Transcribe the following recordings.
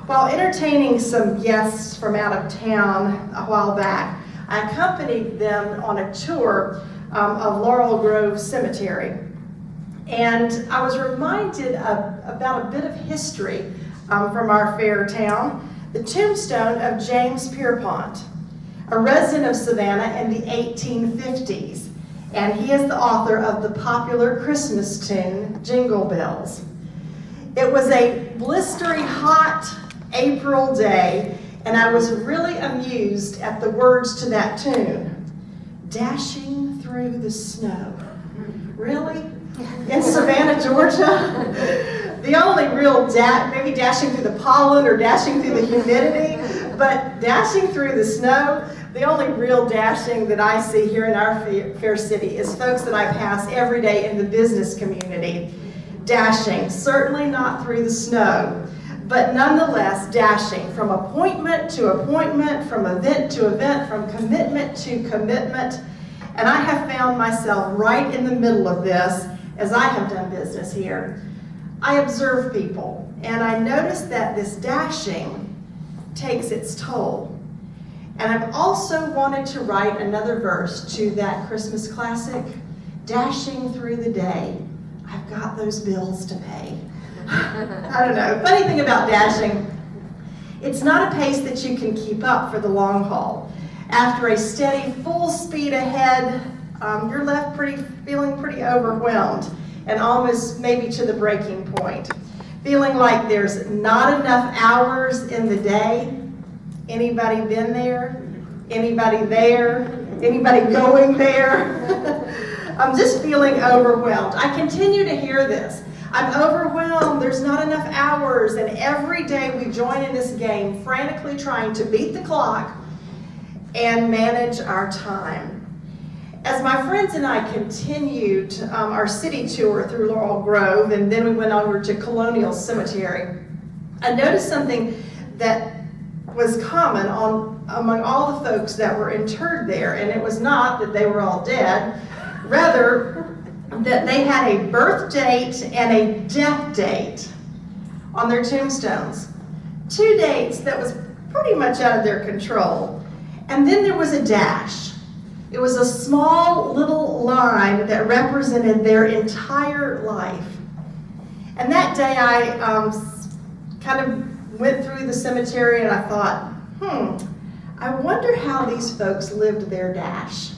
While entertaining some guests from out of town a while back, I accompanied them on a tour of Laurel Grove Cemetery. And I was reminded about a bit of history from our fair town, the tombstone of James Pierpont, a resident of Savannah in the 1850s. And he is the author of the popular Christmas tune, Jingle Bells. It was a blistery hot April day, and I was really amused at the words to that tune. Dashing through the snow. Really? In Savannah, Georgia? The only real, maybe dashing through the pollen or dashing through the humidity, but dashing through the snow, the only real dashing that I see here in our fair city is folks that I pass every day in the business community. Dashing, certainly not through the snow, but nonetheless dashing from appointment to appointment, from event to event, from commitment to commitment. And I have found myself right in the middle of this as I have done business here. I observe people, and I notice that this dashing takes its toll. And I've also wanted to write another verse to that Christmas classic, dashing through the day, I've got those bills to pay. I don't know, funny thing about dashing, it's not a pace that you can keep up for the long haul. After a steady full speed ahead, you're left feeling pretty overwhelmed and almost maybe to the breaking point. Feeling like there's not enough hours in the day. Anybody been there? Anybody there? Anybody going there? I'm just feeling overwhelmed. I continue to hear this. I'm overwhelmed, there's not enough hours, and every day we join in this game, frantically trying to beat the clock and manage our time. As my friends and I continued our city tour through Laurel Grove, and then we went over to Colonial Cemetery, I noticed something that was common among all the folks that were interred there, and it was not that they were all dead, rather that they had a birth date and a death date on their tombstones. 2 dates that was pretty much out of their control. And then there was a dash. It was a small little line that represented their entire life. And that day I kind of went through the cemetery and I thought, I wonder how these folks lived their dash.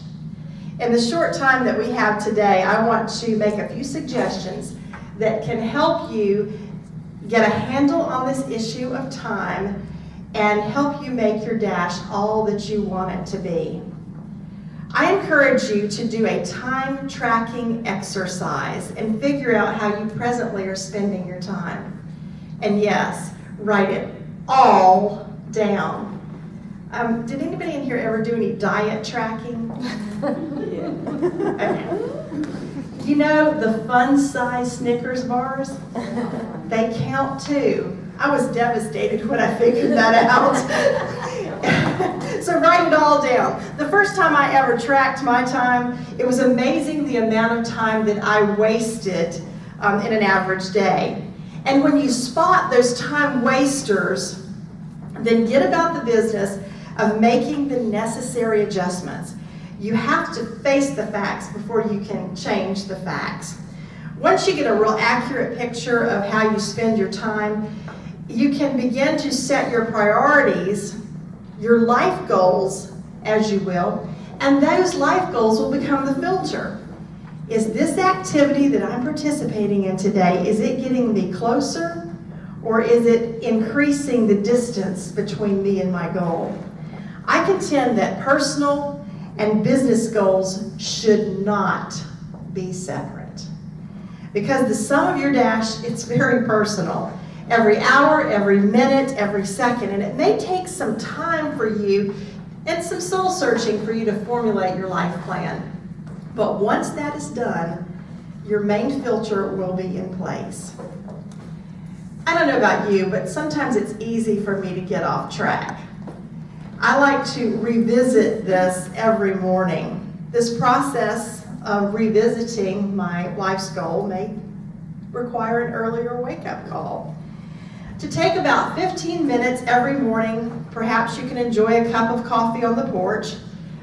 In the short time that we have today, I want to make a few suggestions that can help you get a handle on this issue of time and help you make your dash all that you want it to be. I encourage you to do a time tracking exercise and figure out how you presently are spending your time. And yes, write it all down. Did anybody in here ever do any diet tracking? Okay. You know the fun-size Snickers bars? They count too. I was devastated when I figured that out. So write it all down. The first time I ever tracked my time, it was amazing the amount of time that I wasted in an average day. And when you spot those time wasters, then get about the business of making the necessary adjustments. You have to face the facts before you can change the facts. Once you get a real accurate picture of how you spend your time, you can begin to set your priorities, your life goals, as you will, and those life goals will become the filter. Is this activity that I'm participating in today, is it getting me closer, or is it increasing the distance between me and my goal? I contend that personal and business goals should not be separate. Because the sum of your dash, it's very personal. Every hour, every minute, every second, and it may take some time for you and some soul searching for you to formulate your life plan. But once that is done, your main filter will be in place. I don't know about you, but sometimes it's easy for me to get off track. I like to revisit this every morning. This process of revisiting my life's goal may require an earlier wake-up call. to take about 15 minutes every morning. Perhaps you can enjoy a cup of coffee on the porch,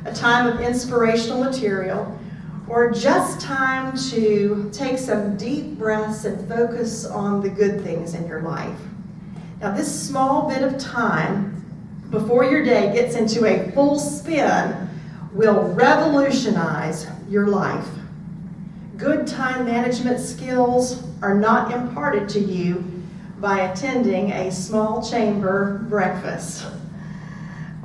a time of inspirational material, or just time to take some deep breaths and focus on the good things in your life. Now, this small bit of time before your day gets into a full spin will revolutionize your life. Good time management skills are not imparted to you by attending a small chamber breakfast,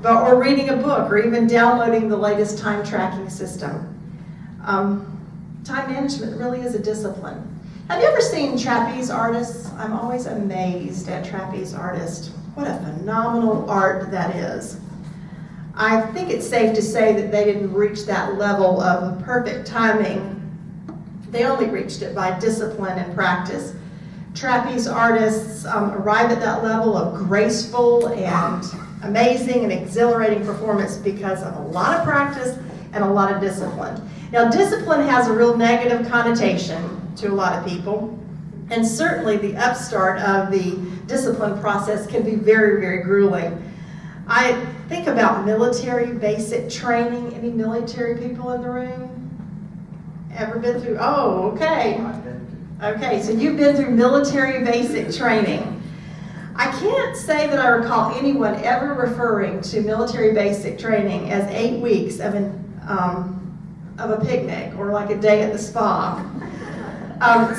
or reading a book, or even downloading the latest time tracking system. Time management really is a discipline. Have you ever seen trapeze artists? I'm always amazed at trapeze artists. What a phenomenal art that is. I think it's safe to say that they didn't reach that level of perfect timing. They only reached it by discipline and practice. Trapeze artists arrive at that level of graceful and amazing and exhilarating performance because of a lot of practice and a lot of discipline. Now, discipline has a real negative connotation to a lot of people, and certainly the upstart of the discipline process can be very, very grueling. I think about military basic training. Any military people in the room? Ever been through? Oh, okay. Okay, so you've been through military basic training. I can't say that I recall anyone ever referring to military basic training as 8 weeks of a picnic or like a day at the spa.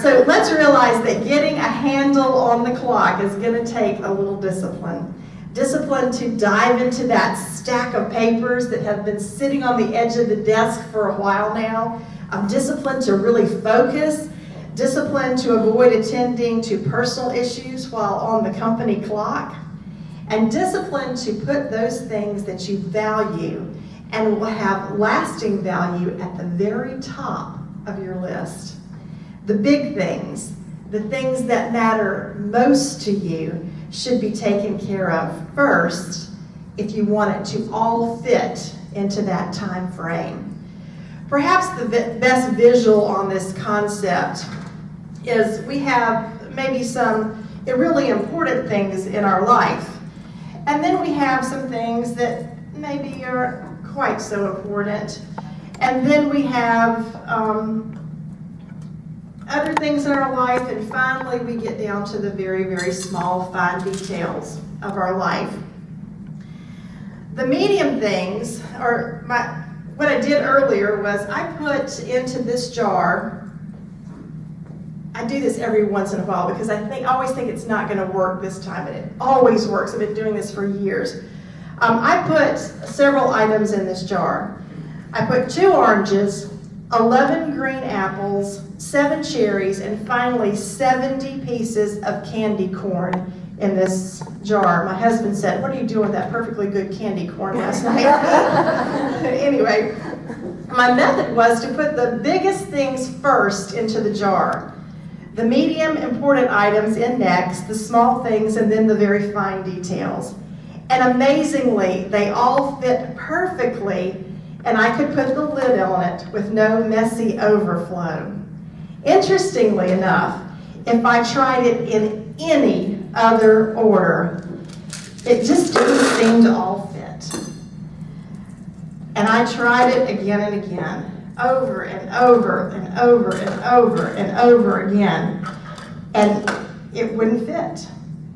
So let's realize that getting a handle on the clock is going to take a little discipline. Discipline to dive into that stack of papers that have been sitting on the edge of the desk for a while now. Discipline to really focus. Discipline to avoid attending to personal issues while on the company clock. And discipline to put those things that you value and will have lasting value at the very top of your list. The big things, the things that matter most to you, should be taken care of first if you want it to all fit into that time frame. Perhaps the best visual on this concept is we have maybe some really important things in our life, and then we have some things that maybe are quite so important, and then we have other things in our life, and finally we get down to the very, very small, fine details of our life. The medium things, or what I did earlier was I put into this jar, I do this every once in a while because I always think it's not going to work this time, and it always works. I've been doing this for years. I put several items in this jar. I put 2 oranges, 11 green apples, 7 cherries, and finally 70 pieces of candy corn in this jar. My husband said, "What are you doing with that perfectly good candy corn last night?" Anyway, my method was to put the biggest things first into the jar, the medium important items in next, the small things, and then the very fine details. And amazingly, they all fit perfectly, and I could put the lid on it with no messy overflow. Interestingly enough, if I tried it in any other order, it just didn't seem to all fit. And I tried it again and again, over and over and over and over and over again, and it wouldn't fit.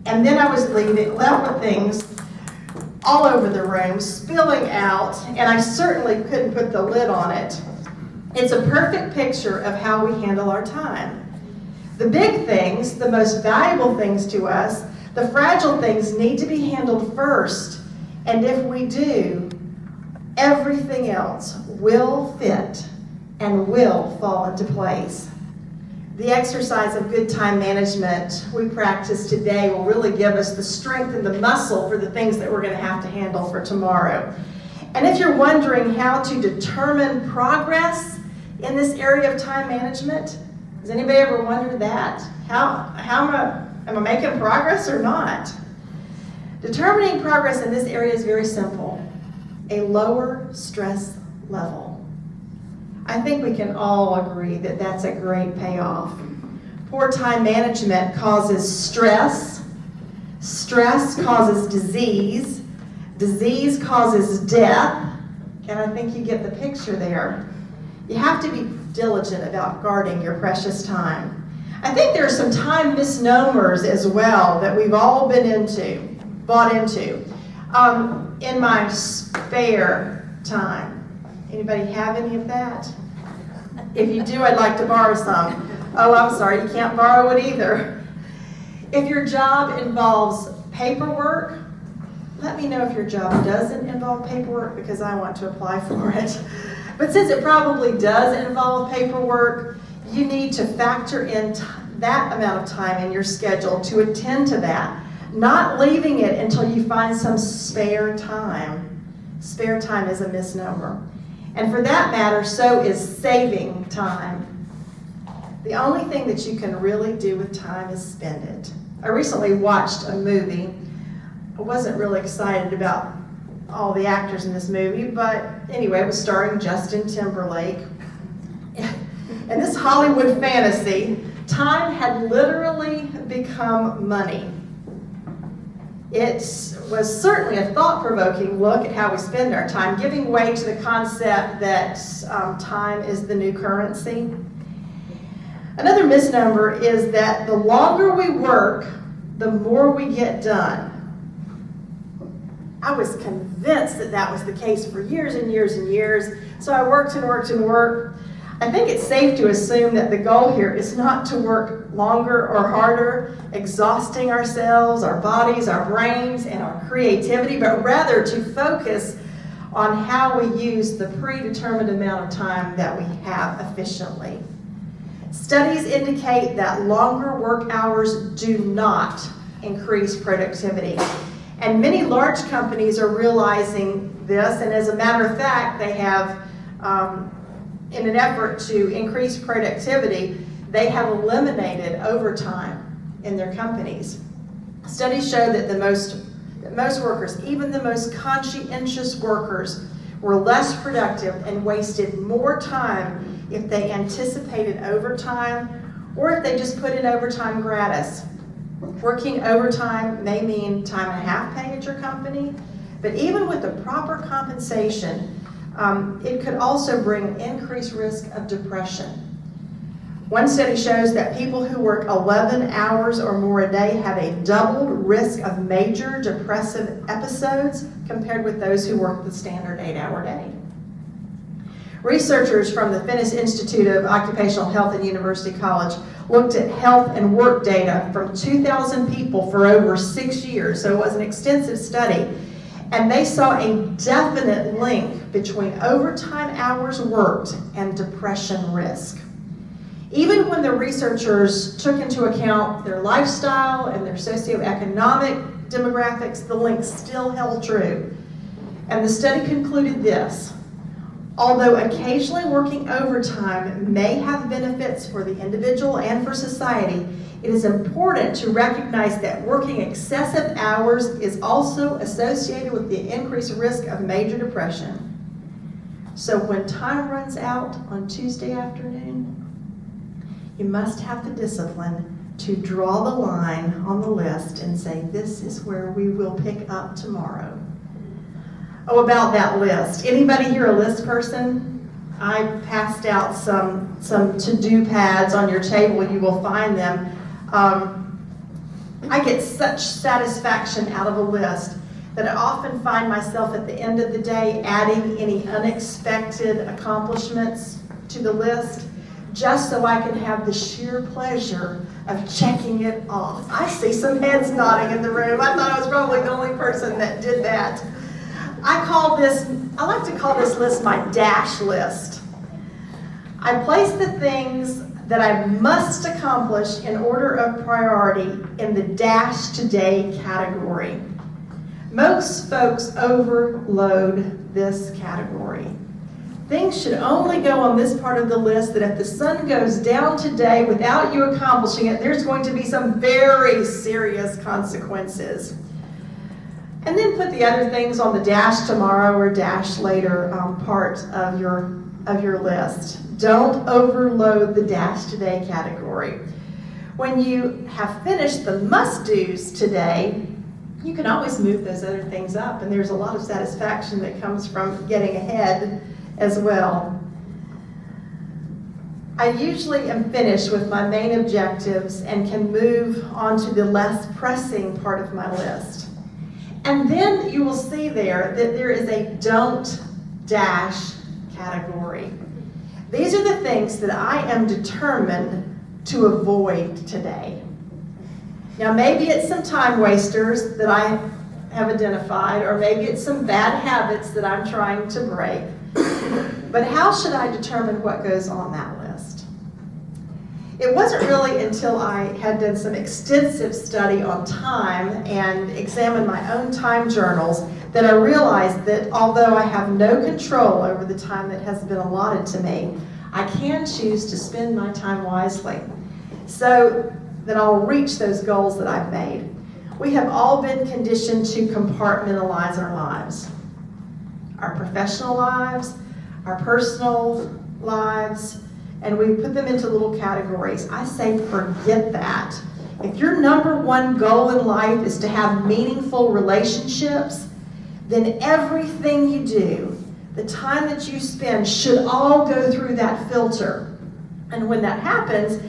And then I was left with things all over the room, spilling out, and I certainly couldn't put the lid on it. It's a perfect picture of how we handle our time. The big things, the most valuable things to us, the fragile things need to be handled first, and if we do, everything else will fit and will fall into place. The exercise of good time management we practice today will really give us the strength and the muscle for the things that we're going to have to handle for tomorrow. And if you're wondering how to determine progress in this area of time management, has anybody ever wondered that? How am I making progress or not? Determining progress in this area is very simple. A lower stress level. I think we can all agree that that's a great payoff. Poor time management causes stress, Stress causes disease. Disease causes death. And I think you get the picture there. You have to be diligent about guarding your precious time. I think there are some time misnomers as well that we've all bought into. In my spare time. Anybody have any of that? If you do, I'd like to borrow some. Oh, I'm sorry, you can't borrow it either. If your job involves paperwork, let me know if your job doesn't involve paperwork because I want to apply for it. But since it probably does involve paperwork, you need to factor in that amount of time in your schedule to attend to that, not leaving it until you find some spare time. Spare time is a misnomer. And for that matter, so is saving time. The only thing that you can really do with time is spend it. I recently watched a movie. I wasn't really excited about all the actors in this movie, but anyway, it was starring Justin Timberlake. In this Hollywood fantasy, time had literally become money. It was certainly a thought-provoking look at how we spend our time, giving way to the concept that time is the new currency. Another misnomer is that the longer we work, the more we get done. I was convinced that that was the case for years and years and years, so I worked and worked and worked. I think it's safe to assume that the goal here is not to work longer or harder, exhausting ourselves, our bodies, our brains, and our creativity, but rather to focus on how we use the predetermined amount of time that we have efficiently. Studies indicate that longer work hours do not increase productivity. And many large companies are realizing this, and as a matter of fact, they have, in an effort to increase productivity, they have eliminated overtime in their companies. Studies show that most workers, even the most conscientious workers, were less productive and wasted more time if they anticipated overtime or if they just put in overtime gratis. Working overtime may mean time and a half pay at your company, but even with the proper compensation, it could also bring increased risk of depression. One study shows that people who work 11 hours or more a day have a doubled risk of major depressive episodes compared with those who work the standard 8-hour day. Researchers from the Finnish Institute of Occupational Health at University College looked at health and work data from 2,000 people for over 6 years, so it was an extensive study. And they saw a definite link between overtime hours worked and depression risk. Even when the researchers took into account their lifestyle and their socioeconomic demographics, the link still held true. And the study concluded this: although occasionally working overtime may have benefits for the individual and for society, it is important to recognize that working excessive hours is also associated with the increased risk of major depression. So when time runs out on Tuesday afternoon, you must have the discipline to draw the line on the list and say, this is where we will pick up tomorrow. Oh, about that list. Anybody here a list person? I passed out some to-do pads on your table. You will find them. I get such satisfaction out of a list that I often find myself at the end of the day adding any unexpected accomplishments to the list just so I can have the sheer pleasure of checking it off. I see some heads nodding in the room. I thought I was probably the only person that did that. I like to call this list my dash list. I place the things that I must accomplish in order of priority in the dash today category. Most folks overload this category. Things should only go on this part of the list that if the sun goes down today without you accomplishing it, there's going to be some very serious consequences. And then put the other things on the dash tomorrow or dash later part of your list. Don't overload the dash today category. When you have finished the must-dos today, you can always move those other things up, and there's a lot of satisfaction that comes from getting ahead as well. I usually am finished with my main objectives and can move on to the less pressing part of my list. And then you will see there that there is a don't dash category. These are the things that I am determined to avoid today. Now maybe it's some time wasters that I have identified, or maybe it's some bad habits that I'm trying to break. But how should I determine what goes on that list? It wasn't really until I had done some extensive study on time and examined my own time journals that I realized that although I have no control over the time that has been allotted to me, I can choose to spend my time wisely so that I'll reach those goals that I've made. We have all been conditioned to compartmentalize our lives. Our professional lives, our personal lives, and we put them into little categories. I say forget that. If your number one goal in life is to have meaningful relationships, then everything you do, the time that you spend, should all go through that filter. And when that happens,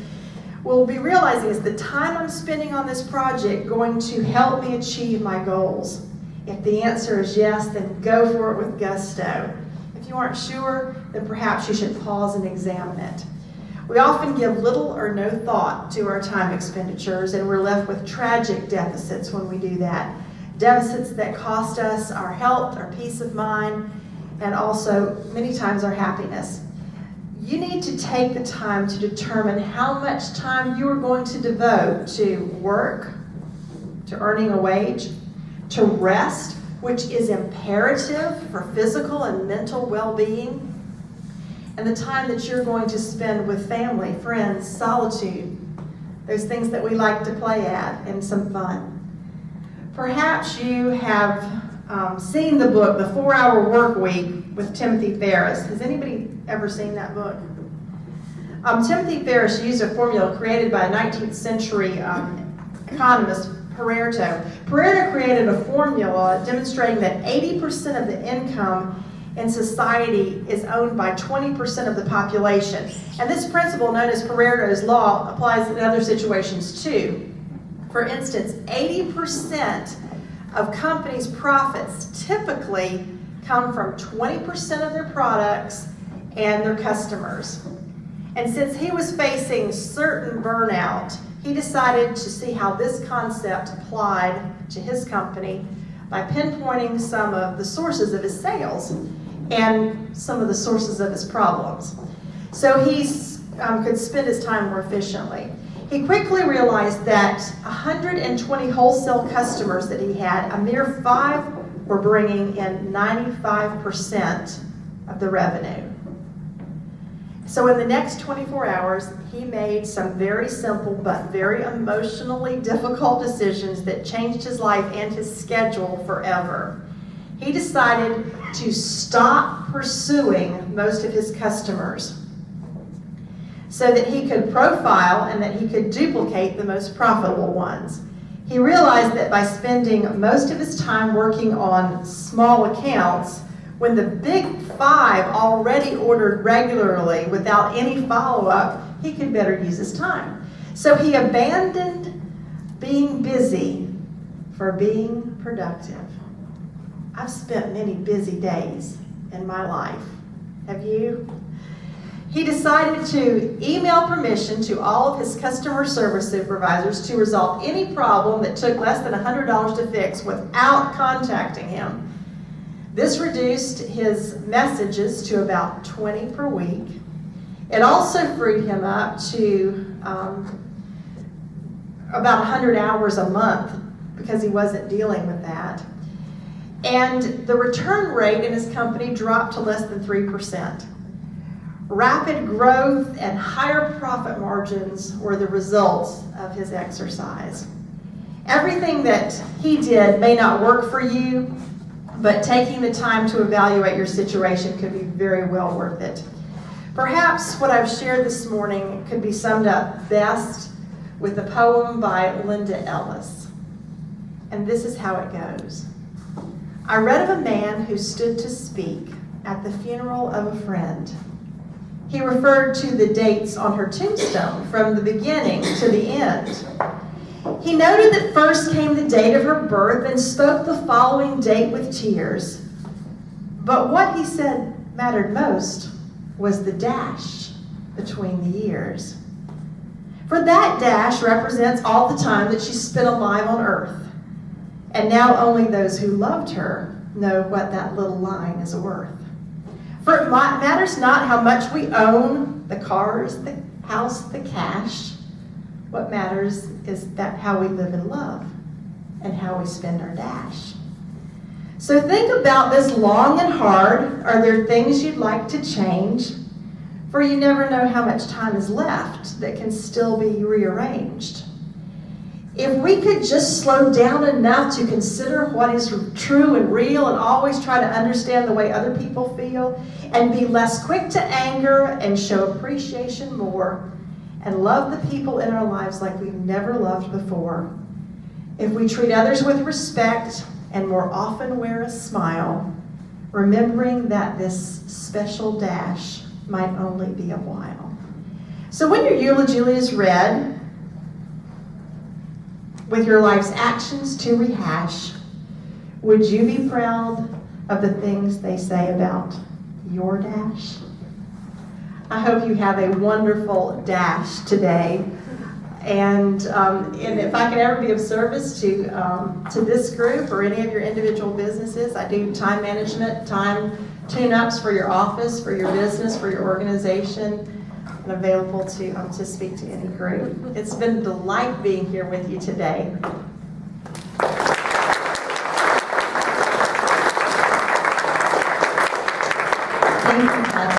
we'll be realizing, is the time I'm spending on this project going to help me achieve my goals? If the answer is yes, then go for it with gusto. If you aren't sure, then perhaps you should pause and examine it. We often give little or no thought to our time expenditures, and we're left with tragic deficits when we do that. Deficits that cost us our health, our peace of mind, and also many times our happiness. You need to take the time to determine how much time you are going to devote to work, to earning a wage, to rest, which is imperative for physical and mental well-being, and the time that you're going to spend with family, friends, solitude, those things that we like to play at, and some fun. Perhaps you have seen the book, The 4-Hour Work Week with Timothy Ferriss. Has anybody ever seen that book? Timothy Ferriss used a formula created by a 19th century economist, Pareto. Pareto created a formula demonstrating that 80% of the income in society is owned by 20% of the population. And this principle, known as Pareto's law, applies in other situations too. For instance, 80% of companies' profits typically come from 20% of their products and their customers. And since he was facing certain burnout, he decided to see how this concept applied to his company by pinpointing some of the sources of his sales and some of the sources of his problems, so he could spend his time more efficiently. He quickly realized that 120 wholesale customers that he had, a mere 5 were bringing in 95% of the revenue. So in the next 24 hours, he made some very simple but very emotionally difficult decisions that changed his life and his schedule forever. He decided to stop pursuing most of his customers so that he could profile and that he could duplicate the most profitable ones. He realized that by spending most of his time working on small accounts, when the big 5 already ordered regularly without any follow-up, he could better use his time. So he abandoned being busy for being productive. I've spent many busy days in my life. Have you? He decided to email permission to all of his customer service supervisors to resolve any problem that took less than $100 to fix without contacting him. This reduced his messages to about 20 per week. It also freed him up to about 100 hours a month because he wasn't dealing with that. And the return rate in his company dropped to less than 3%. Rapid growth and higher profit margins were the results of his exercise. Everything that he did may not work for you, but taking the time to evaluate your situation could be very well worth it. Perhaps what I've shared this morning could be summed up best with a poem by Linda Ellis. and this is how it goes. I read of a man who stood to speak at the funeral of a friend. He referred to the dates on her tombstone from the beginning to the end. He noted that first came the date of her birth and spoke the following date with tears. But what he said mattered most was the dash between the years. For that dash represents all the time that she spent alive on earth. And now only those who loved her know what that little line is worth. For it matters not how much we own, the cars, the house, the cash. What matters is that how we live in love and how we spend our dash. So think about this long and hard. Are there things you'd like to change? For you never know how much time is left that can still be rearranged. If we could just slow down enough to consider what is true and real and always try to understand the way other people feel and be less quick to anger and show appreciation more and love the people in our lives like we've never loved before. If we treat others with respect and more often wear a smile, remembering that this special dash might only be a while. So when your eulogy is read, with your life's actions to rehash, would you be proud of the things they say about your dash? I hope you have a wonderful dash today. And if I can ever be of service to this group or any of your individual businesses, I do time management, time tune-ups for your office, for your business, for your organization, and available to speak to any group. It's been a delight being here with you today. Thank you.